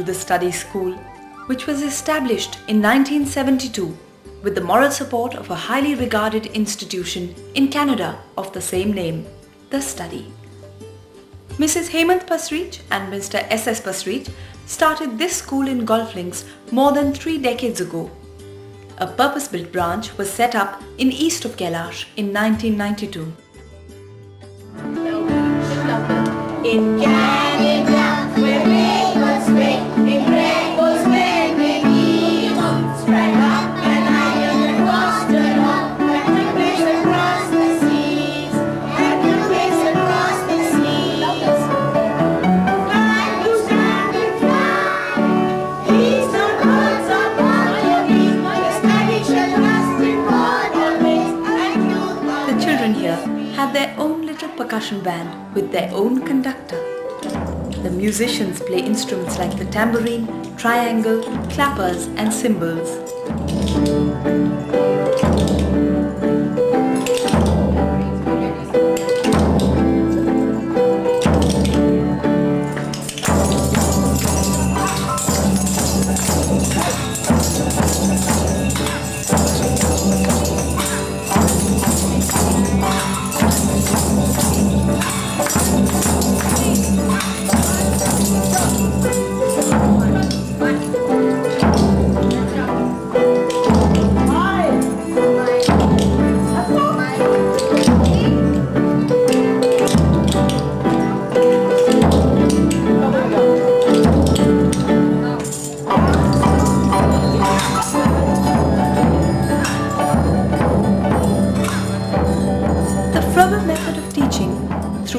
the study school, which was established in 1972 with the moral support of a highly regarded institution in Canada of the same name, The Study. Mrs. Hemant Pasrich and Mr. S.S. Pasrich started this school in Golf Links more than 3 decades ago. A purpose-built branch was set up in east of Kailash in 1992. In Canada, where rainbows spring, in rainbows when many moons sprang up, and iron crossed along, and the waves across the seas, and the waves across the seas. Fly, blue stand and fly, these are words of harmony, the study shall last record always, and you The children here had their own little percussion band with their own conductor. The musicians play instruments like the tambourine, triangle, clappers and cymbals.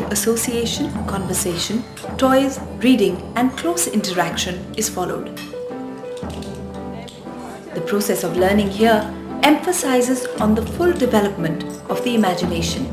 Association, conversation, toys, reading and close interaction is followed. The process of learning here emphasizes on the full development of the imagination.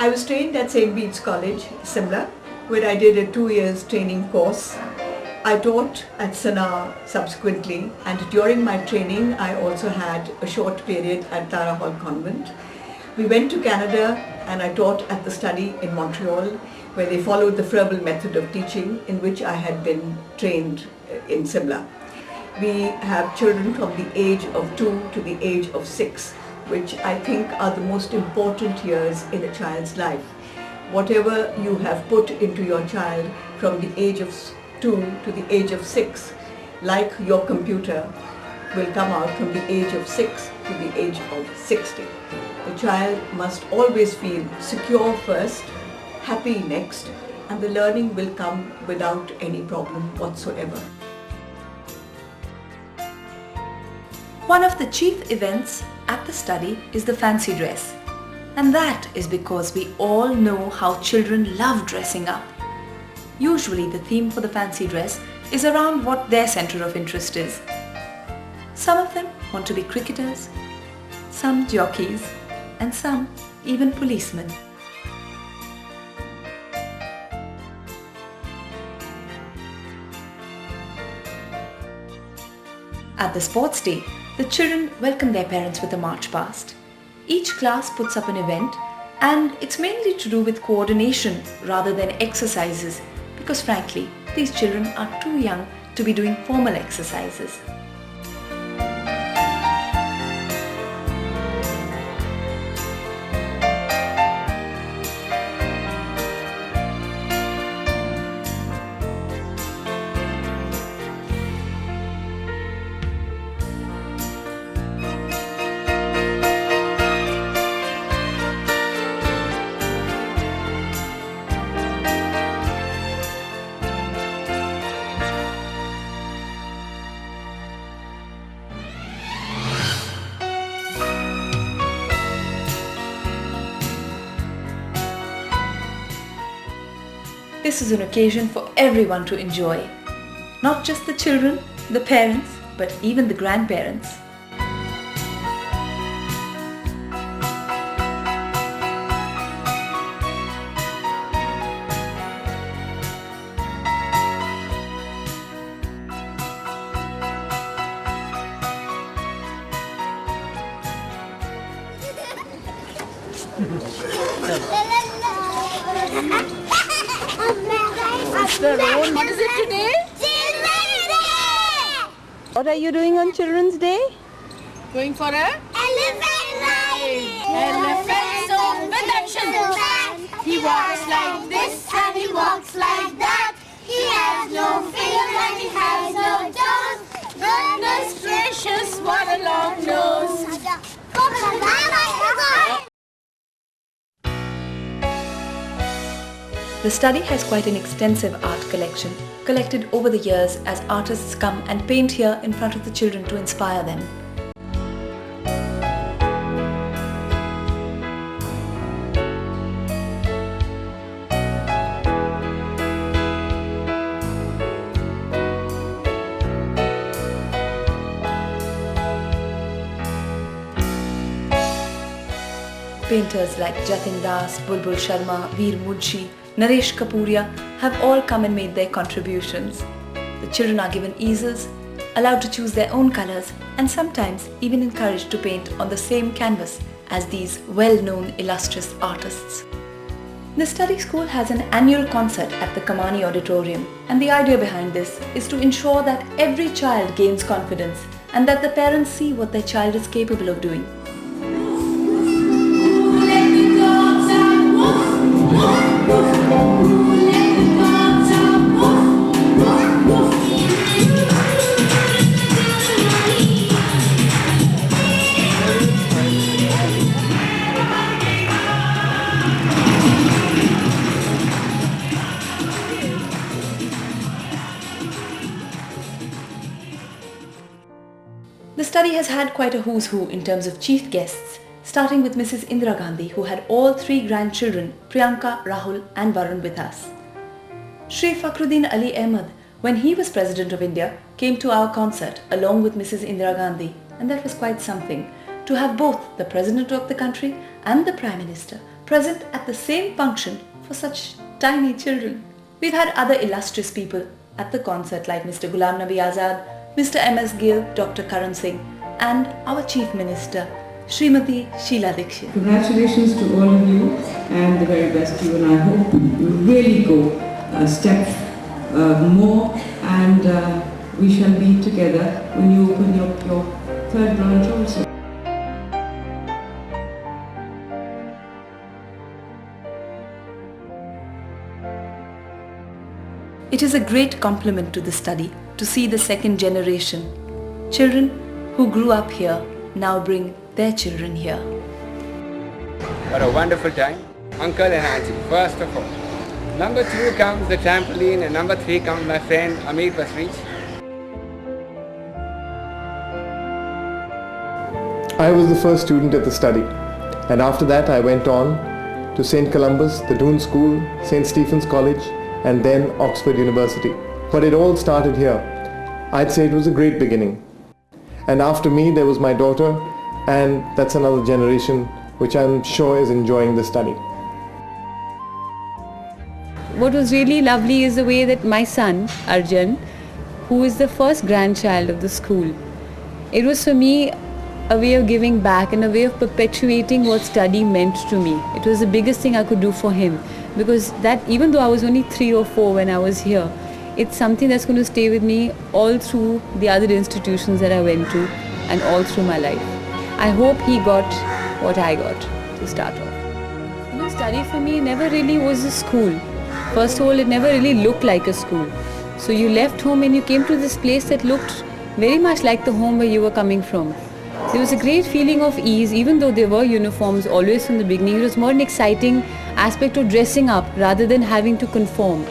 I was trained at St. Bede's College, Simla, where I did a 2 years training course. I taught at Sanaa subsequently, and during my training I also had a short period at Tara Hall Convent. We went to Canada and I taught at the study in Montreal, where they followed the Froebel method of teaching, in which I had been trained in Simla. We have children from the age of 2 to the age of 6. Which I think are the most important years in a child's life. Whatever you have put into your child from the age of 2 to the age of 6, like your computer, will come out from the age of 6 to the age of 60. The child must always feel secure first, happy next, and the learning will come without any problem whatsoever. One of the chief events at the study is the fancy dress. And that is because we all know how children love dressing up. Usually the theme for the fancy dress is around what their center of interest is. Some of them want to be cricketers, some jockeys, and some even policemen. At the sports day, the children welcome their parents with a march past. Each class puts up an event, and it's mainly to do with coordination rather than exercises, because frankly, these children are too young to be doing formal exercises. This is an occasion for everyone to enjoy. Not just the children, the parents, but even the grandparents. Mr. Rohn, what is it today? Children's Day! What are you doing on Children's Day? Going for a elephant ride. Elephant song with action. He walks like this and he walks like that. He has no feet and he has no toes. Goodness gracious, what a long nose. The study has quite an extensive art collection, collected over the years as artists come and paint here in front of the children to inspire them. Painters like Jatin Das, Bulbul Sharma, Veer Munshi, Naresh Kapuria have all come and made their contributions. The children are given easels, allowed to choose their own colours and sometimes even encouraged to paint on the same canvas as these well-known illustrious artists. The study school has an annual concert at the Kamani Auditorium, and the idea behind this is to ensure that every child gains confidence and that the parents see what their child is capable of doing. The study has had quite a who's who in terms of chief guests, starting with Mrs. Indira Gandhi, who had all three grandchildren, Priyanka, Rahul and Varun with us. Shri Fakhruddin Ali Ahmed, when he was President of India, came to our concert along with Mrs. Indira Gandhi, and that was quite something, to have both the President of the country and the Prime Minister present at the same function for such tiny children. We've had other illustrious people at the concert like Mr. Ghulam Nabi Azad, Mr. M.S. Gill, Dr. Karan Singh and our Chief Minister, Srimati Sheila Dikshit. Congratulations to all of you and the very best to you, and I hope you really go a step more, and we shall be together when you open your third branch also. It is a great compliment to the study to see the second generation. Children who grew up here now bring their children here. What a wonderful time. Uncle and auntie, first of all. Number 2 comes the trampoline, and number 3 comes my friend Amir Pasrich. I was the first student at the study, and after that I went on to St. Columbus, the Doon School, St. Stephen's College and then Oxford University. But it all started here. I'd say it was a great beginning. And after me there was my daughter, and that's another generation which I'm sure is enjoying the study. What was really lovely is the way that my son, Arjun, who is the first grandchild of the school, it was for me a way of giving back and a way of perpetuating what study meant to me. It was the biggest thing I could do for him, because that, even though I was only 3 or 4 when I was here, it's something that's going to stay with me all through the other institutions that I went to and all through my life. I hope he got what I got to start off. You know, study for me never really was a school. First of all, it never really looked like a school. So you left home and you came to this place that looked very much like the home where you were coming from. There was a great feeling of ease, even though there were uniforms always from the beginning. It was more an exciting aspect of dressing up rather than having to conform.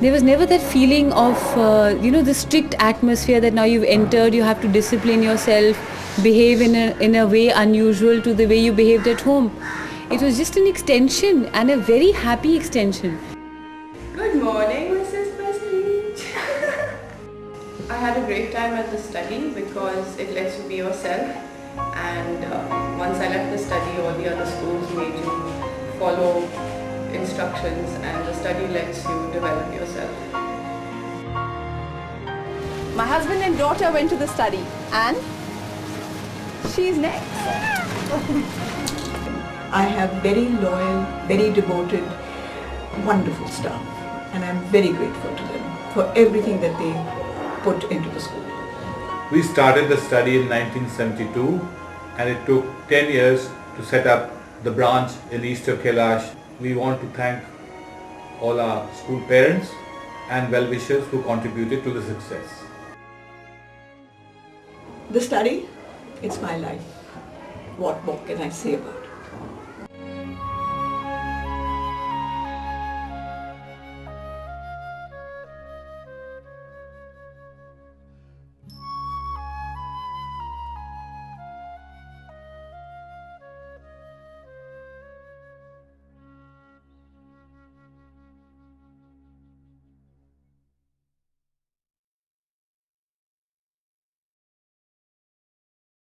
There was never that feeling of, the strict atmosphere that now you've entered, you have to discipline yourself, behave in a way unusual to the way you behaved at home. It was just an extension, and a very happy extension. Good morning, Mrs. Prestige. I had a great time at the study because it lets you be yourself, and once I left the study, all the other schools made you follow instructions, and the study lets you develop yourself. My husband and daughter went to the study, and she's next. I have very loyal, very devoted wonderful staff, and I'm very grateful to them for everything that they put into the school. We started the study in 1972 and it took 10 years to set up the branch in Easter Kailash. We want to thank all our school parents and well-wishers who contributed to the success. The study, it's my life. What more can I say about it?